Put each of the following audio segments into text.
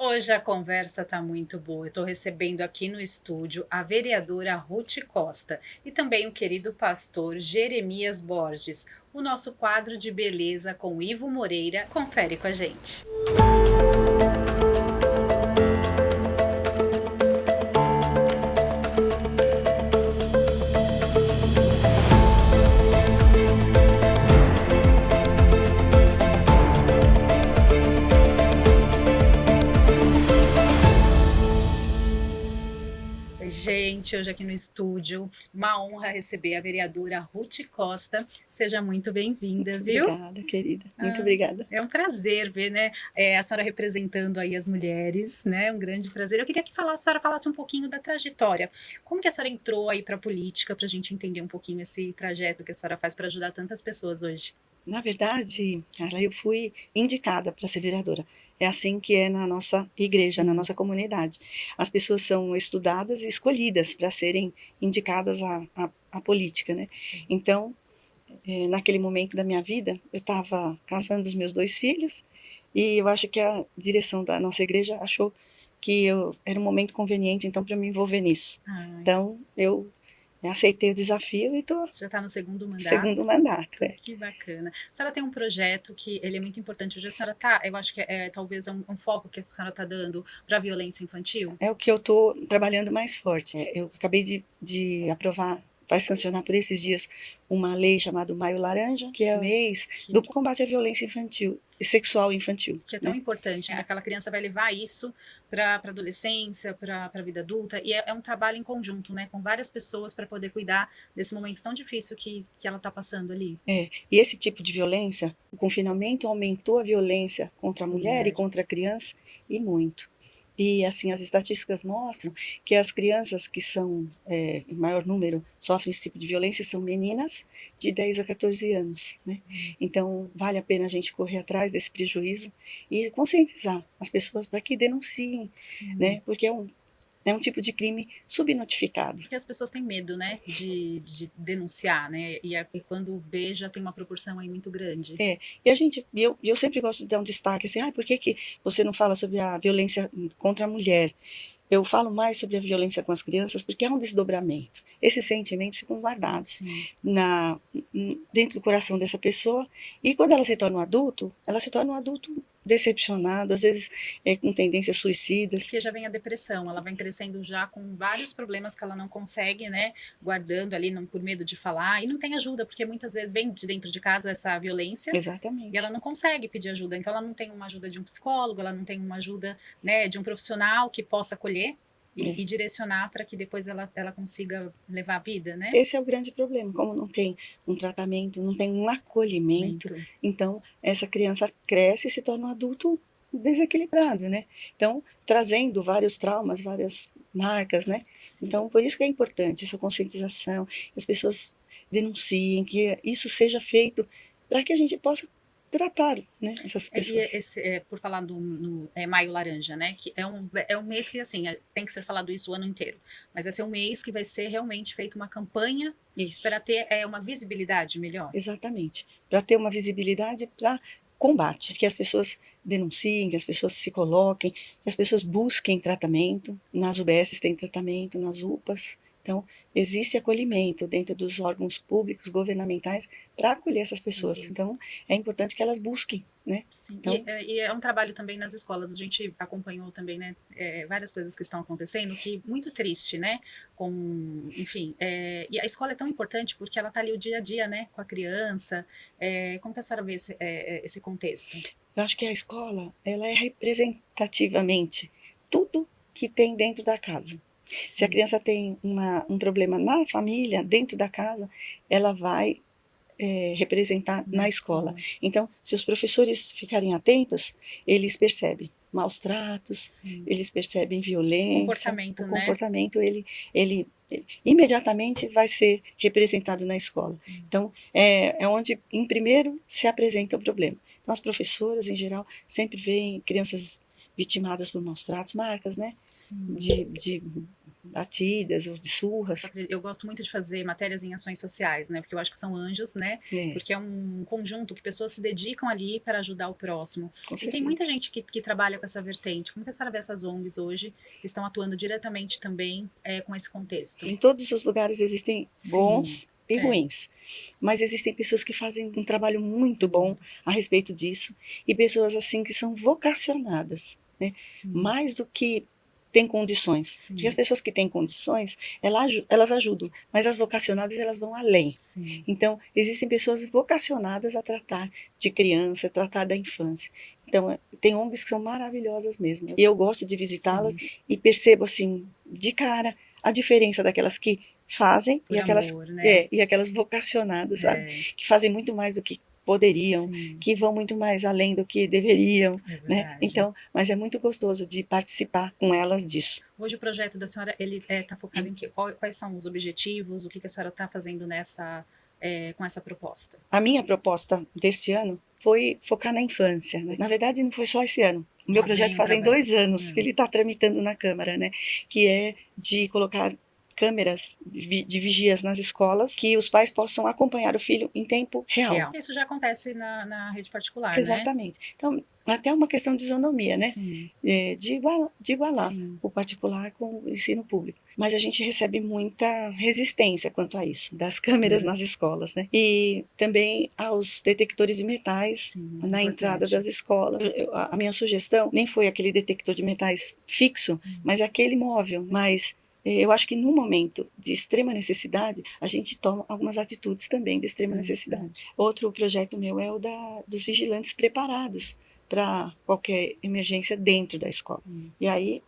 Hoje a conversa está muito boa. Eu estou recebendo aqui no estúdio a vereadora Ruth Costa e também o querido pastor Jeremias Borges. O nosso quadro de beleza com Ivo Moreira. Confere com a gente. Gente, hoje aqui no estúdio, uma honra receber a vereadora Ruth Costa. Seja muito bem-vinda, Muito viu? obrigada, querida. Muito obrigada. É um prazer ver, né, a senhora representando aí as mulheres, né? Um grande prazer. Eu queria que a senhora falasse um pouquinho da trajetória. Como que a senhora entrou aí para a política, para a gente entender um pouquinho esse trajeto que a senhora faz para ajudar tantas pessoas hoje? Na verdade, Carla, eu fui indicada para ser vereadora. É assim que é na nossa igreja, na Sim. nossa comunidade. As pessoas são estudadas e escolhidas para serem indicadas à política, né? Sim. Então, naquele momento da minha vida, eu estava casando os meus 2 filhos e eu acho que a direção da nossa igreja achou que era um momento conveniente, então, para me envolver nisso. Ai, Então, eu aceitei o desafio e estou já está no segundo mandato? segundo mandato. Que bacana. A senhora tem um projeto que ele é muito importante. Hoje a senhora está, eu acho que talvez um foco que a senhora está dando para a violência infantil. É o que eu estou trabalhando mais forte. Eu acabei de aprovar, vai sancionar por esses dias, uma lei chamada Maio Laranja, que é o mês do combate à violência infantil e sexual infantil. Que é tão importante, né? Aquela criança vai levar isso para a adolescência, para a vida adulta, e é um trabalho em conjunto, né? Com várias pessoas para poder cuidar desse momento tão difícil que ela está passando ali. E esse tipo de violência, o confinamento aumentou a violência contra a mulher e contra a criança, e muito. E, assim, as estatísticas mostram que as crianças que são, em maior número, sofrem esse tipo de violência, são meninas de 10 a 14 anos, né? Então, vale a pena a gente correr atrás desse prejuízo e conscientizar as pessoas para que denunciem, né? Porque é um tipo de crime subnotificado. Porque as pessoas têm medo, né, de denunciar, né, e quando vê já tem uma proporção aí muito grande. E eu sempre gosto de dar um destaque assim, por que você não fala sobre a violência contra a mulher? Eu falo mais sobre a violência com as crianças porque há um desdobramento. Esses sentimentos ficam guardados dentro do coração dessa pessoa, e quando ela se torna um adulto decepcionado, às vezes com tendências suicidas. Porque já vem a depressão, ela vem crescendo já com vários problemas que ela não consegue, né, guardando ali por medo de falar, e não tem ajuda, porque muitas vezes vem de dentro de casa essa violência. Exatamente. E ela não consegue pedir ajuda, então ela não tem uma ajuda de um psicólogo, ela não tem uma ajuda, né, de um profissional que possa acolher e direcionar para que depois ela consiga levar a vida, né? Esse é o grande problema, como não tem um tratamento, não tem um acolhimento, então essa criança cresce e se torna um adulto desequilibrado, né? Então, trazendo vários traumas, várias marcas, né? Sim. Então, por isso que é importante essa conscientização, que as pessoas denunciem, que isso seja feito para que a gente possa tratar, né, essas pessoas. Por falar no Maio Laranja, né? Que é um mês que, assim, tem que ser falado isso o ano inteiro. Mas vai ser um mês que vai ser realmente feita uma campanha para ter uma visibilidade melhor. Exatamente. Para ter uma visibilidade para combate, que as pessoas denunciem, que as pessoas se coloquem, que as pessoas busquem tratamento. Nas UBSs tem tratamento, nas UPAs. Então, existe acolhimento dentro dos órgãos públicos, governamentais, para acolher essas pessoas. Então, é importante que elas busquem, né? Sim, então, e é um trabalho também nas escolas. A gente acompanhou também, né, várias coisas que estão acontecendo, que muito triste, né? Enfim, e a escola é tão importante porque ela está ali o dia a dia, né, com a criança. Como que a senhora vê esse contexto? Eu acho que a escola, ela é representativamente tudo que tem dentro da casa. Se a criança tem um problema na família, dentro da casa, ela vai representar na escola. Então, se os professores ficarem atentos, eles percebem maus tratos, eles percebem violência, o comportamento, ele imediatamente vai ser representado na escola. Então, é onde, em primeiro, se apresenta o problema. Então, as professoras, em geral, sempre veem crianças vitimadas por maus tratos, marcas, né? Sim. De batidas ou de surras. Eu gosto muito de fazer matérias em ações sociais, né? Porque eu acho que são anjos, né? É, Porque é um conjunto que pessoas se dedicam ali para ajudar o próximo. com E tem certeza. muita gente que trabalha com essa vertente. Como que a senhora vê essas ONGs hoje, que estão atuando diretamente também com esse contexto? Em todos os lugares existem Sim, bons e é, ruins, mas existem pessoas que fazem um trabalho muito bom a respeito disso e pessoas assim que são vocacionadas, né? sim, Mais do que têm condições. Porque as sim, pessoas que têm condições, elas ajudam, mas as vocacionadas elas vão além. sim. Então, existem pessoas vocacionadas a tratar de criança, tratar da infância. Então, tem ONGs que são maravilhosas mesmo. E eu gosto de visitá-las e percebo, assim, de cara, a diferença daquelas que fazem Por amor, né? e aquelas vocacionadas, sabe? É, Que fazem muito mais do que poderiam, sim, que vão muito mais além do que deveriam, é né? verdade. Então, mas é muito gostoso de participar com elas disso. Hoje o projeto da senhora, ele está focado em quê? Quais são os objetivos? O que a senhora está fazendo com essa proposta? A minha proposta deste ano foi focar na infância, né? Na verdade, não foi só esse ano. O meu projeto Vem fazem trabalhando. 2 anos que ele está tramitando na Câmara, né? Que é de colocar câmeras de vigias nas escolas que os pais possam acompanhar o filho em tempo real. Real. Isso já acontece na rede particular, né? Exatamente. Então, até uma questão de isonomia, né? Sim, De igualar sim. o particular com o ensino público. Mas a gente recebe muita resistência quanto a isso, das câmeras nas escolas, né? E também aos detectores de metais Sim, muito na entrada importante. das escolas. A minha sugestão nem foi aquele detector de metais fixo, mas aquele móvel. Mas eu acho que no momento de extrema necessidade, a gente toma algumas atitudes também de extrema necessidade. Outro projeto meu é o dos vigilantes preparados para qualquer emergência dentro da escola. E aí,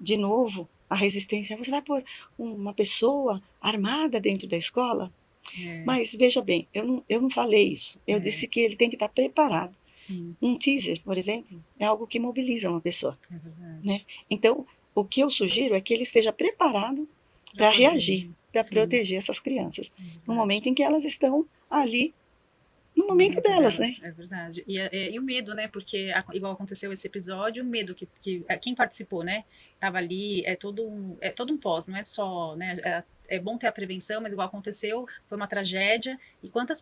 de novo, a resistência, você vai pôr uma pessoa armada dentro da escola? É, Mas veja bem, eu não falei isso. Eu disse que ele tem que estar preparado. sim, Um teaser, por exemplo, é algo que mobiliza uma pessoa, é verdade. né? Então, o que eu sugiro é que ele esteja preparado para poder, reagir, para sim, proteger essas crianças, no verdade. momento em que elas estão ali, no No momento delas, né? É verdade. E o medo, né? Porque, igual aconteceu esse episódio, o medo que quem participou, né? Tava ali, é todo um pós, não é só, né? É bom ter a prevenção, mas igual aconteceu, foi uma tragédia. E quantas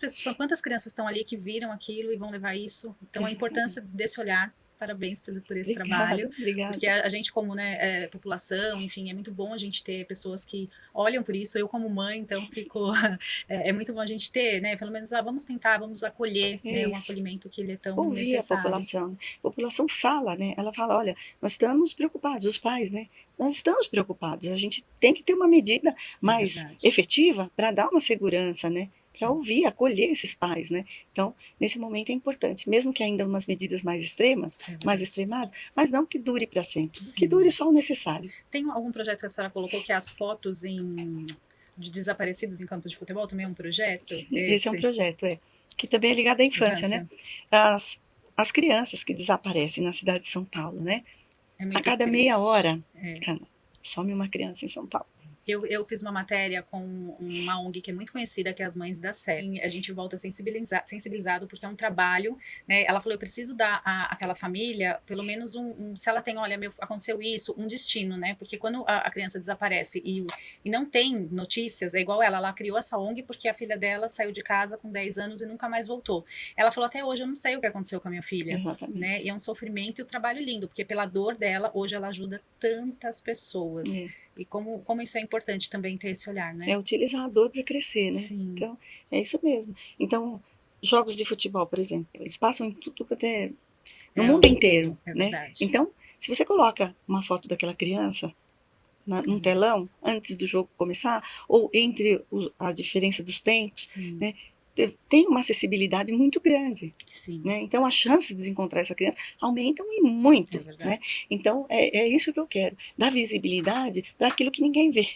crianças estão ali que viram aquilo e vão levar isso? Então, a Exatamente. importância desse olhar. Parabéns por esse Obrigada, trabalho. obrigada. Porque a gente, como né, população, enfim, é muito bom a gente ter pessoas que olham por isso. Eu, como mãe, então, fico. É muito bom a gente ter, né? Pelo menos, vamos tentar, vamos acolher, É né? Um isso. acolhimento que ele é tão Ouvir a necessário. população. A população fala, né? Ela fala, olha, nós estamos preocupados, os pais, né? Nós estamos preocupados. A gente tem que ter uma medida mais verdade. efetiva para dar uma segurança, né? Para ouvir, acolher esses pais, né? Então, nesse momento é importante, mesmo que ainda umas medidas mais extremas, mais extremadas, mas não que dure para sempre, Sim. que dure só o necessário. Tem algum projeto que a senhora colocou que é as fotos de desaparecidos em campos de futebol? Também é um projeto? Sim, esse é um projeto, que também é ligado à infância, né? As crianças que desaparecem na cidade de São Paulo, né? É muito A cada triste. meia hora, some uma criança em São Paulo. Eu fiz uma matéria com uma ONG que é muito conhecida, que é as Mães da Sé. A gente volta sensibilizado, porque é um trabalho, né? Ela falou, eu preciso dar àquela família, pelo menos se ela tem, olha, aconteceu isso, um destino, né? Porque quando a criança desaparece e não tem notícias, é igual ela criou essa ONG porque a filha dela saiu de casa com 10 anos e nunca mais voltou. Ela falou, até hoje eu não sei o que aconteceu com a minha filha. Exatamente. Né? E é um sofrimento e um trabalho lindo, porque pela dor dela, hoje ela ajuda tantas pessoas. E como isso é importante também ter esse olhar, né? É utilizar a dor para crescer, né? Sim. Então, é isso mesmo. Então, jogos de futebol, por exemplo, eles passam em tudo que é no mundo inteiro, é né? verdade. Então, se você coloca uma foto daquela criança num telão antes do jogo começar, ou entre a diferença dos tempos, né? Tem uma acessibilidade muito grande. Sim. Né? Então, as chances de encontrar essa criança aumentam e muito. Né? Então, é isso que eu quero, dar visibilidade para aquilo que ninguém vê.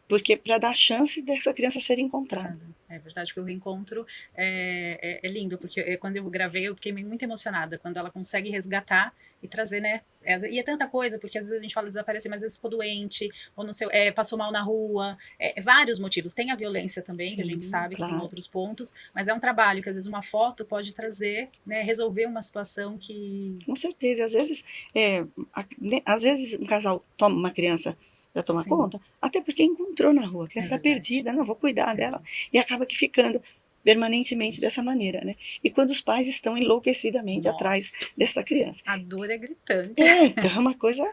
Porque para dar chance dessa criança ser encontrada. É verdade que o reencontro é lindo, porque quando eu gravei eu fiquei muito emocionada, quando ela consegue resgatar e trazer, né? E é tanta coisa, porque às vezes a gente fala desaparecer, mas às vezes ficou doente, ou não sei, passou mal na rua, vários motivos. Tem a violência também, que a gente Sim, sabe que tem claro. outros pontos, mas é um trabalho que às vezes uma foto pode trazer, né, resolver uma situação que... Com certeza. Às vezes um casal toma uma criança para tomar Sim, conta, até porque encontrou na rua, a é criança verdade. perdida, não, vou cuidar dela, e acaba que ficando permanentemente dessa maneira, né? E quando os pais estão enlouquecidamente atrás Nossa, dessa criança. a dor é gritante. Então é uma coisa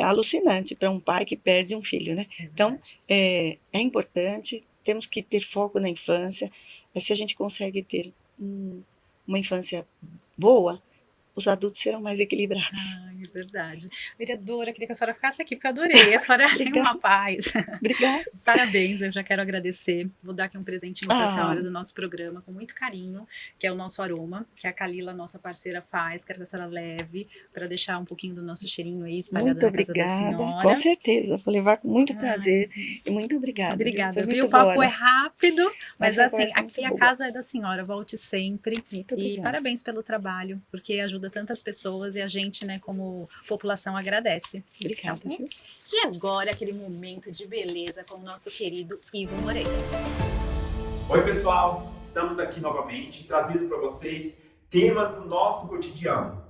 alucinante para um pai que perde um filho, né? É Então, verdade. é importante, temos que ter foco na infância. Se a gente consegue ter uma infância boa, os adultos serão mais equilibrados. Ai, é verdade. Vereadora, queria que a senhora ficasse aqui, porque eu adorei. A senhora tem uma Obrigada, paz. obrigada. Parabéns, eu já quero agradecer. Vou dar aqui um presentinho para a Ah, senhora do nosso programa, com muito carinho, que é o nosso aroma, que a Kalila, nossa parceira, faz. Quero que a senhora leve, para deixar um pouquinho do nosso cheirinho aí espalhado muito na casa da obrigada, com senhora. certeza. Vou levar com muito Ai, prazer e muito obrigada, viu? Foi obrigada, viu? muito O boa, papo é rápido, mas mas foi uma assim, conversa muito aqui a boa. casa é da senhora, volte sempre. Muito E obrigada. parabéns pelo trabalho, porque ajuda tantas pessoas e a gente, né, como população, agradece. Obrigada, Tá bom? viu? E agora, aquele momento de beleza com o nosso querido Ivo Moreira. Oi, pessoal! Estamos aqui novamente trazendo para vocês temas do nosso cotidiano.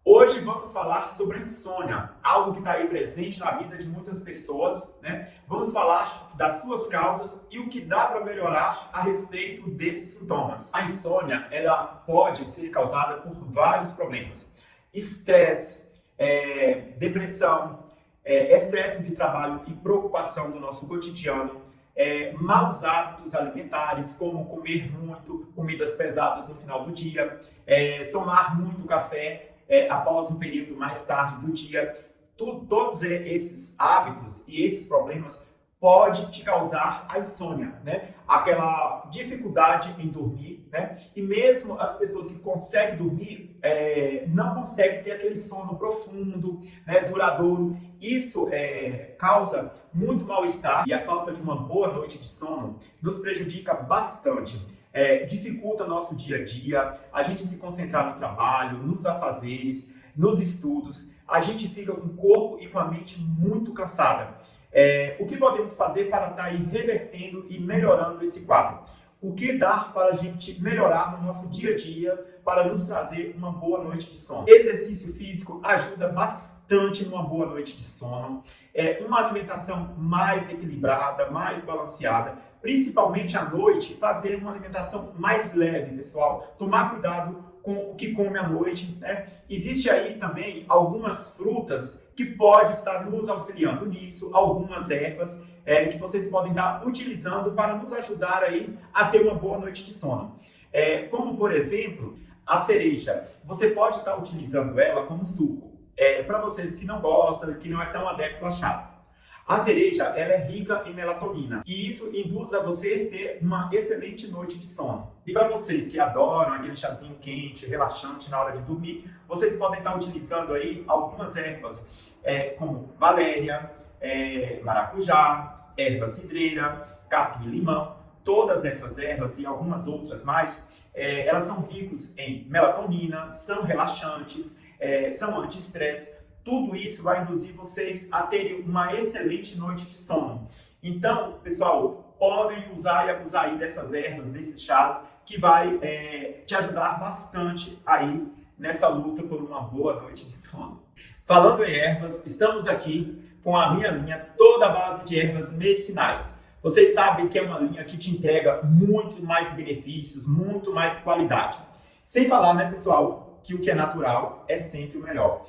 Hoje vamos falar sobre a insônia, algo que está aí presente na vida de muitas pessoas, né? Vamos falar das suas causas e o que dá para melhorar a respeito desses sintomas. A insônia, ela pode ser causada por vários problemas. Estresse, depressão, excesso de trabalho e preocupação do nosso cotidiano, maus hábitos alimentares, como comer muito, comidas pesadas no final do dia, tomar muito café após um período mais tarde do dia. Todos esses hábitos e esses problemas podem te causar a insônia, né? Aquela dificuldade em dormir, né? E mesmo as pessoas que conseguem dormir não conseguem ter aquele sono profundo, né? Duradouro. Isso causa muito mal-estar, e a falta de uma boa noite de sono nos prejudica bastante. Dificulta nosso dia a dia, a gente se concentrar no trabalho, nos afazeres, nos estudos. A gente fica com o corpo e com a mente muito cansada. O que podemos fazer para estar aí revertendo e melhorando esse quadro? O que dá para a gente melhorar no nosso dia a dia para nos trazer uma boa noite de sono? Exercício físico ajuda bastante numa boa noite de sono. Uma alimentação mais equilibrada, mais balanceada, principalmente à noite, fazer uma alimentação mais leve, pessoal. Tomar cuidado com o que come à noite, né? Existe aí também algumas frutas que podem estar nos auxiliando nisso, algumas ervas que vocês podem estar utilizando para nos ajudar aí a ter uma boa noite de sono. Como, por exemplo, a cereja. Você pode estar utilizando ela como suco. Para vocês que não gostam, que não é tão adepto a chá. A cereja, ela é rica em melatonina e isso induz a você ter uma excelente noite de sono. E para vocês que adoram aquele chazinho quente, relaxante na hora de dormir, vocês podem estar utilizando aí algumas ervas, como valéria, maracujá, erva cidreira, capim-limão. Todas essas ervas e algumas outras mais, elas são ricas em melatonina, são relaxantes, são anti-estresse. Tudo isso vai induzir vocês a terem uma excelente noite de sono. Então, pessoal, podem usar e abusar aí dessas ervas, desses chás, que vai te ajudar bastante aí nessa luta por uma boa noite de sono. Falando em ervas, estamos aqui com a minha linha toda à base de ervas medicinais. Vocês sabem que é uma linha que te entrega muito mais benefícios, muito mais qualidade. Sem falar, né, pessoal, que o que é natural é sempre o melhor.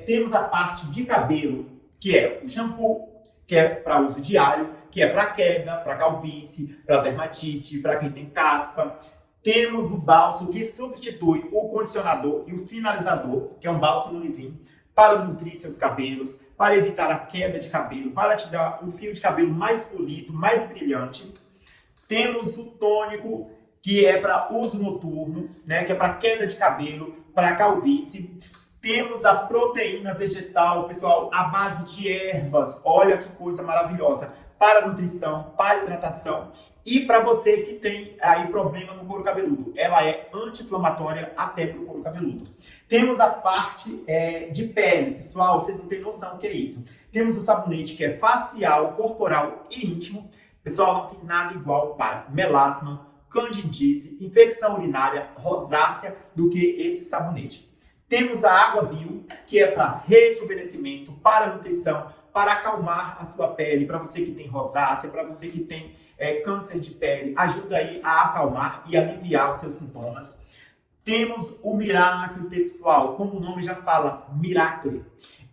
Temos a parte de cabelo, que é o shampoo, que é para uso diário, que é para queda, para calvície, para dermatite, para quem tem caspa. Temos o bálsamo, que substitui o condicionador e o finalizador, que é um bálsamo leave-in, para nutrir seus cabelos, para evitar a queda de cabelo, para te dar um fio de cabelo mais polido, mais brilhante. Temos o tônico, que é para uso noturno, né, que é para queda de cabelo, para calvície. Temos a proteína vegetal, pessoal, à base de ervas. Olha que coisa maravilhosa. para nutrição, para hidratação e para você que tem aí problema no couro cabeludo. Ela é anti-inflamatória até para o couro cabeludo. Temos a parte de pele, pessoal, vocês não têm noção do que é isso. Temos o sabonete que é facial, corporal e íntimo. Pessoal, não tem nada igual para melasma, candidíase, infecção urinária, rosácea do que esse sabonete. Temos a água bio, que é para rejuvenescimento, para nutrição, para acalmar a sua pele, para você que tem rosácea, para você que tem câncer de pele, ajuda aí a acalmar e aliviar os seus sintomas. Temos o Miracle, pessoal, como o nome já fala, Miracle.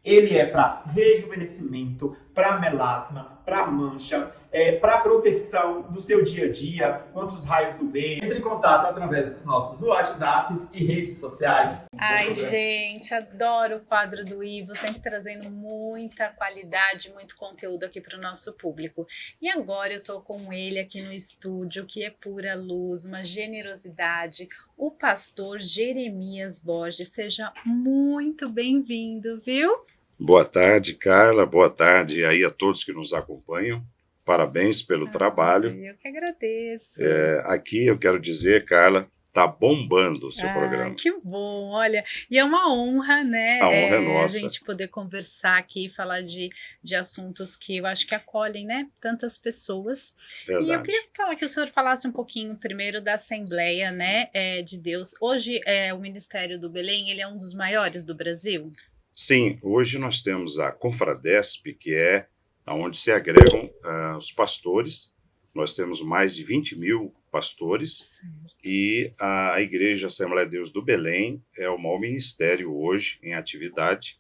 Ele é para rejuvenescimento, para melasma, para mancha, para proteção do seu dia a dia contra os raios UV. Entre em contato através dos nossos WhatsApps e redes sociais. Ai, gente, adoro o quadro do Ivo, sempre trazendo muita qualidade, muito conteúdo aqui para o nosso público. E agora eu tô com ele aqui no estúdio, que é pura luz, uma generosidade, o pastor Jeremias Borges. Seja muito bem-vindo, viu? Boa tarde, Carla. Boa tarde aí a todos que nos acompanham. Parabéns pelo trabalho. Eu que agradeço. Aqui eu quero dizer, Carla, tá bombando o seu programa. Que bom, olha, e é uma honra, né? A honra é nossa. A gente poder conversar aqui, falar de assuntos que eu acho que acolhem, né? Tantas pessoas. Verdade. E eu queria falar que o senhor falasse um pouquinho primeiro da Assembleia, né, de Deus. Hoje, o Ministério do Belém, ele é um dos maiores do Brasil? Sim, hoje nós temos a Confradesp, que é onde se agregam os pastores. Nós temos mais de 20 mil pastores. Certo. E a Igreja Assembleia de Deus do Belém é o maior ministério hoje em atividade.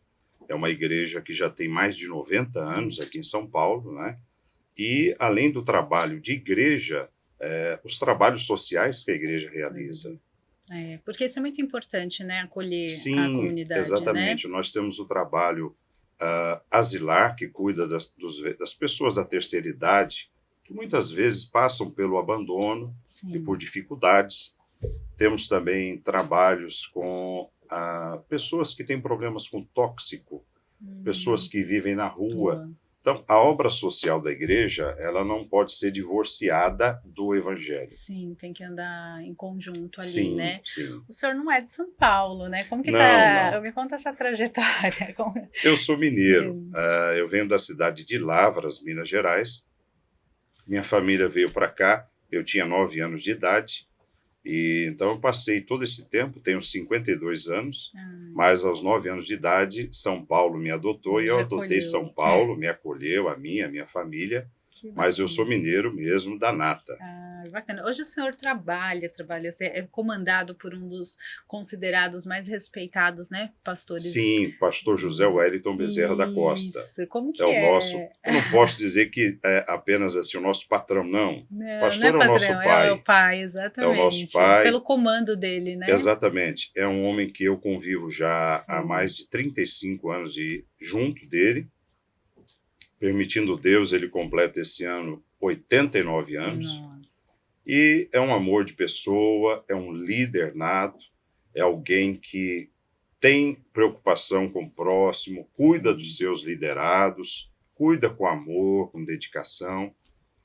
É uma igreja que já tem mais de 90 anos aqui em São Paulo, né? E, além do trabalho de igreja, os trabalhos sociais que a igreja realiza. Porque isso é muito importante, né? Acolher Sim, a comunidade, exatamente. Né? Nós temos o trabalho asilar, que cuida das pessoas da terceira idade, que muitas vezes passam pelo abandono e por dificuldades. Temos também trabalhos com pessoas que têm problemas com tóxico, pessoas que vivem na rua. Então, a obra social da igreja, ela não pode ser divorciada do evangelho. Sim, tem que andar em conjunto ali, Sim, né? sim. O senhor não é de São Paulo, né? Como que Não. Me conta essa trajetória. Eu sou mineiro. Eu venho da cidade de Lavras, Minas Gerais. Minha família veio para cá, eu tinha 9 anos de idade. E então eu passei todo esse tempo, tenho 52 anos, mas aos 9 anos de idade, São Paulo me adotou e eu adotei São Paulo, me acolheu, a minha família, mas eu sou mineiro mesmo, da nata. Bacana. Hoje o senhor trabalha, é comandado por um dos considerados mais respeitados, né, pastores. Sim, pastor José Wellington Bezerra da Costa. Isso, como que o nosso, eu não posso dizer que é apenas assim, o nosso patrão, não. Pastor não é o nosso pai. É o pai, exatamente. É o nosso pai. Pelo comando dele, né? Exatamente. É um homem que eu convivo já há mais de 35 anos junto dele. Permitindo Deus, ele completa esse ano 89 anos. Nossa. E é um amor de pessoa, é um líder nato, é alguém que tem preocupação com o próximo, cuida dos seus liderados, cuida com amor, com dedicação.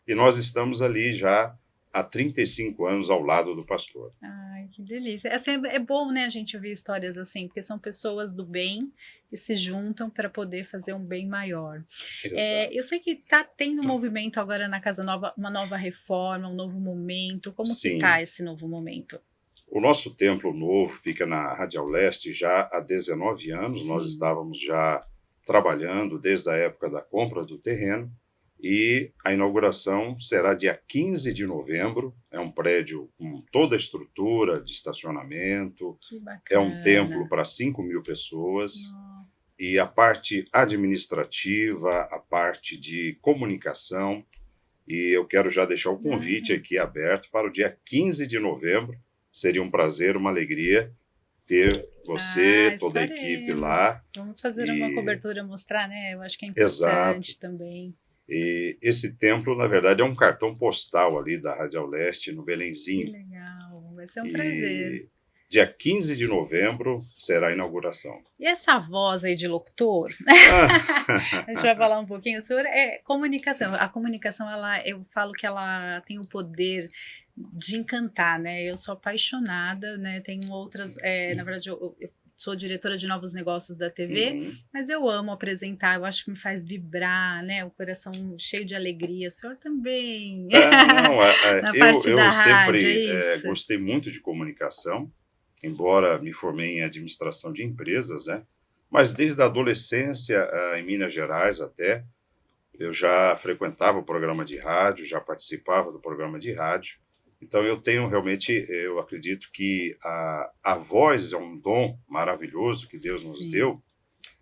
E nós estamos ali já há 35 anos ao lado do pastor. Ai, que delícia. Assim, é bom, né, a gente ouvir histórias assim, porque são pessoas do bem que se juntam para poder fazer um bem maior. Eu sei que está tendo um movimento agora na Casa Nova, uma nova reforma, um novo momento. Como que está esse novo momento? O nosso templo novo fica na Radial Leste já há 19 anos. Nós estávamos já trabalhando desde a época da compra do terreno. E a inauguração será dia 15 de novembro. É um prédio com toda a estrutura de estacionamento. Que bacana. É um templo para 5 mil pessoas. Nossa. E a parte administrativa, a parte de comunicação. E eu quero já deixar o convite aqui aberto para o dia 15 de novembro. Seria um prazer, uma alegria ter você, toda a equipe lá. Vamos fazer uma cobertura, mostrar, né? Eu acho que é importante também. E esse templo, na verdade, é um cartão postal ali da Radial Leste, no Belenzinho. Que legal, vai ser um prazer. Dia 15 de novembro será a inauguração. E essa voz aí de locutor? A gente vai falar um pouquinho sobre comunicação. A comunicação, eu falo que ela tem o poder de encantar, né? Eu sou apaixonada, né? Tenho outras... na verdade, eu sou diretora de novos negócios da TV, mas eu amo apresentar, eu acho que me faz vibrar, né? O coração cheio de alegria. O senhor também. Na parte da rádio, sempre gostei muito de comunicação, embora me formei em administração de empresas, né? Mas desde a adolescência, em Minas Gerais até, eu já frequentava o programa de rádio, já participava do programa de rádio. Então eu acredito que a voz é um dom maravilhoso que Deus nos deu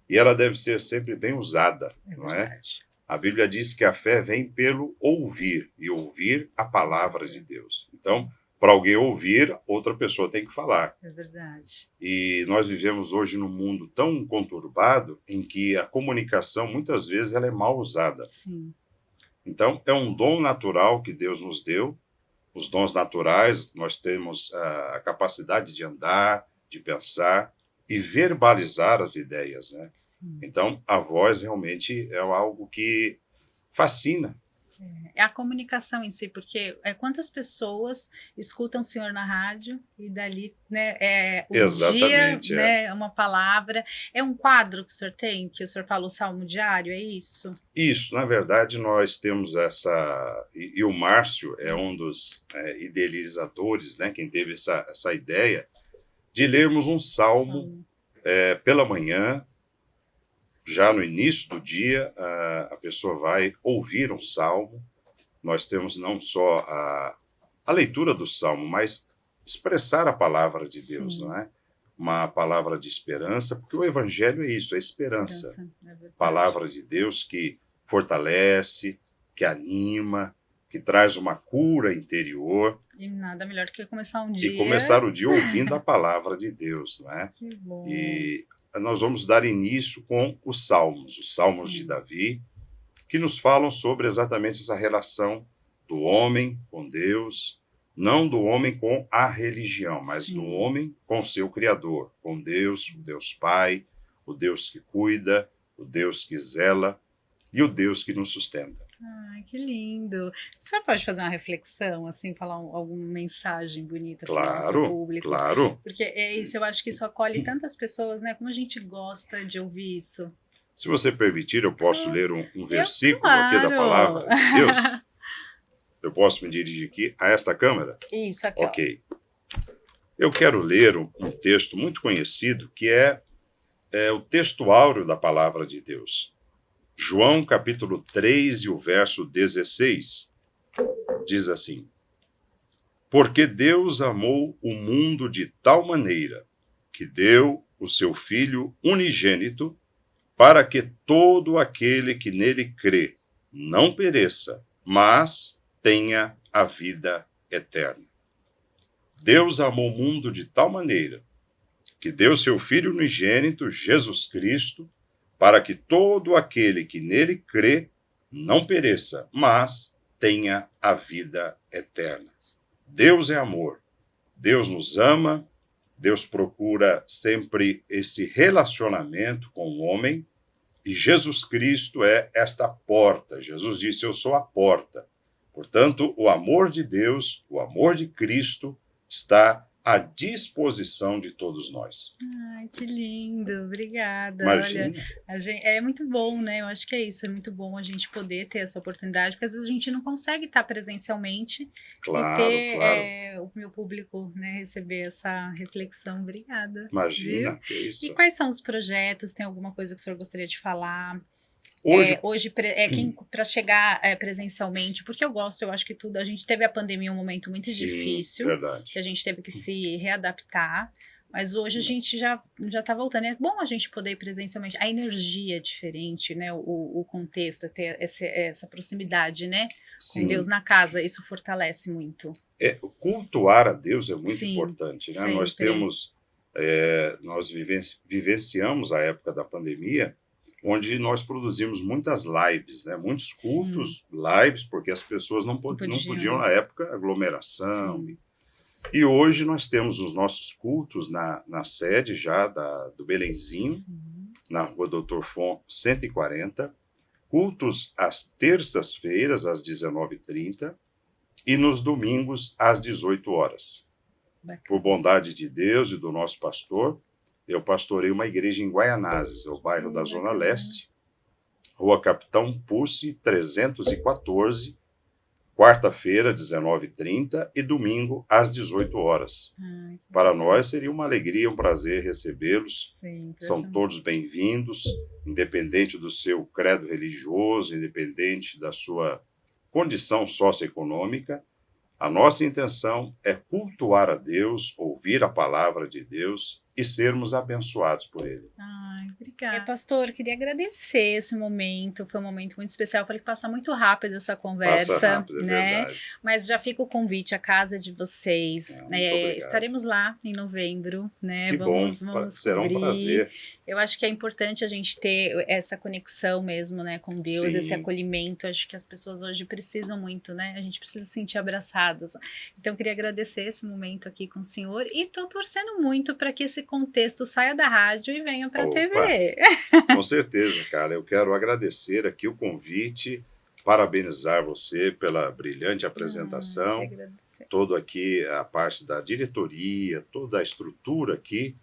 e ela deve ser sempre bem usada, não é? A Bíblia diz que a fé vem pelo ouvir e ouvir a palavra de Deus. Então, para alguém ouvir, outra pessoa tem que falar. É verdade. E nós vivemos hoje num mundo tão conturbado em que a comunicação muitas vezes ela é mal usada. Sim. Então, é um dom natural que Deus nos deu. Os dons naturais, nós temos a capacidade de andar, de pensar e verbalizar as ideias, né? Sim. Então, a voz realmente é algo que fascina. É a comunicação em si, porque quantas pessoas escutam o senhor na rádio e dali, né, Exatamente, dia, né, uma palavra. É um quadro que o senhor tem, que o senhor fala o salmo diário, é isso? Isso, na verdade, nós temos e o Márcio é um dos idealizadores, né, quem teve essa ideia de lermos um salmo pela manhã. Já no início do dia, a pessoa vai ouvir um salmo. Nós temos não só a leitura do salmo, mas expressar a palavra de Deus, não é? Uma palavra de esperança, porque o evangelho é isso, é esperança. Palavra de Deus que fortalece, que anima, que traz uma cura interior. E nada melhor do que começar um dia. E começar o dia ouvindo a palavra de Deus, não é? Que bom. E nós vamos dar início com os Salmos de Davi, que nos falam sobre exatamente essa relação do homem com Deus, não do homem com a religião, mas do homem com seu Criador, com Deus, o Deus Pai, o Deus que cuida, o Deus que zela e o Deus que nos sustenta. Ai, que lindo. O senhor pode fazer uma reflexão, assim, falar alguma mensagem bonita para o nosso público? Claro. Porque eu acho que isso acolhe tantas pessoas, né? Como a gente gosta de ouvir isso. Se você permitir, eu posso ler um versículo aqui da palavra de Deus. Eu posso me dirigir aqui a esta câmera? Isso, aqui. Ok. Eu quero ler um texto muito conhecido, que é o texto áureo da palavra de Deus. João, capítulo 3, e o verso 16, diz assim: Porque Deus amou o mundo de tal maneira que deu o seu Filho unigênito, para que todo aquele que nele crê não pereça, mas tenha a vida eterna. Deus amou o mundo de tal maneira que deu seu Filho unigênito, Jesus Cristo, para que todo aquele que nele crê não pereça, mas tenha a vida eterna. Deus é amor. Deus nos ama. Deus procura sempre esse relacionamento com o homem. E Jesus Cristo é esta porta. Jesus disse, eu sou a porta. Portanto, o amor de Deus, o amor de Cristo, está à disposição de todos nós. Ai, que lindo, obrigada. Imagina. Olha, é muito bom, né? Eu acho que é isso, é muito bom a gente poder ter essa oportunidade, porque às vezes a gente não consegue estar presencialmente e ter o meu público, né, receber essa reflexão. Obrigada. Imagina, viu? que isso. E quais são os projetos? Tem alguma coisa que o senhor gostaria de falar? Hoje Para chegar presencialmente, porque eu acho que tudo, a gente teve a pandemia um momento muito difícil, verdade. que a gente teve que se readaptar, mas hoje a gente já está voltando. É bom a gente poder ir presencialmente, a energia é diferente, né? O contexto, é ter essa proxividade, né? Sim. Com Deus na casa, isso fortalece muito. Cultuar a Deus é muito Sim, importante, né? sempre. Nós vivenciamos a época da pandemia, onde nós produzimos muitas lives, né? Muitos cultos, lives, porque as pessoas não podiam, na época, aglomeração. Sim. E hoje nós temos os nossos cultos na sede já do Belenzinho, Sim. na rua Doutor Fon 140, cultos às terças-feiras, às 19h30, e nos domingos, às 18 horas. Bacana. Por bondade de Deus e do nosso pastor, eu pastorei uma igreja em Guaianazes, o bairro da Zona Bacana. Leste, Rua Capitão Pucci, 314, quarta-feira, 19h30, e domingo, às 18 horas. Ai, que Para bacana. nós seria uma alegria, um prazer recebê-los. Sim, São todos bem-vindos, independente do seu credo religioso, independente da sua condição socioeconômica. A nossa intenção é cultuar a Deus, ouvir a palavra de Deus e sermos abençoados por Ele. Ai, obrigada. Pastor, queria agradecer esse momento. Foi um momento muito especial. Falei que passa muito rápido essa conversa, Passa rápido, é né? verdade. Mas já fica o convite à casa de vocês. Muito obrigado. Estaremos lá em novembro, né? Que vamos bom, será um cobrir. prazer. Eu acho que é importante a gente ter essa conexão mesmo, né, com Deus, Sim. esse acolhimento. Acho que as pessoas hoje precisam muito, né? A gente precisa se sentir abraçadas. Então, eu queria agradecer esse momento aqui com o senhor e estou torcendo muito para que esse contexto saia da rádio e venha para a Opa. TV. Com certeza, cara. Eu quero agradecer aqui o convite, parabenizar você pela brilhante apresentação, Queria agradecer. todo aqui a parte da diretoria, toda a estrutura aqui.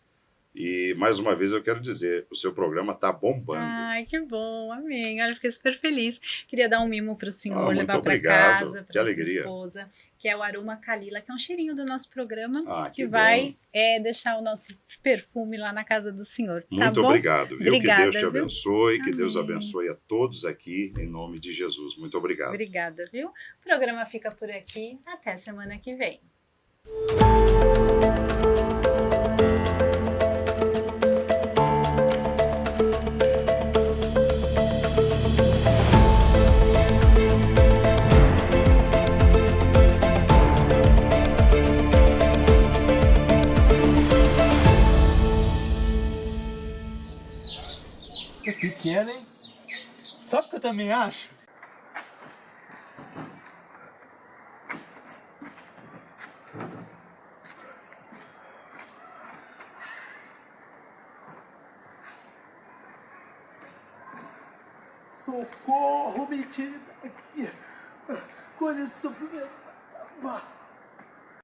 E, mais uma vez, eu quero dizer, o seu programa está bombando. Ai, que bom, amém. Olha, eu fiquei super feliz. Queria dar um mimo para o senhor, muito levar para obrigado. casa, Que para sua alegria. esposa, que é o Aroma Kalila, que é um cheirinho do nosso programa, Que que bom. vai deixar o nosso perfume lá na casa do senhor. Tá Muito bom? obrigado, viu? Obrigada, que Deus te viu? abençoe, que Deus Amém. abençoe a todos aqui, em nome de Jesus. Muito obrigado. Obrigada, viu? O programa fica por aqui. Até semana que vem. É pequeno, hein? Sabe o que eu também acho? Socorro, me tire daqui. Com esse sofrimento.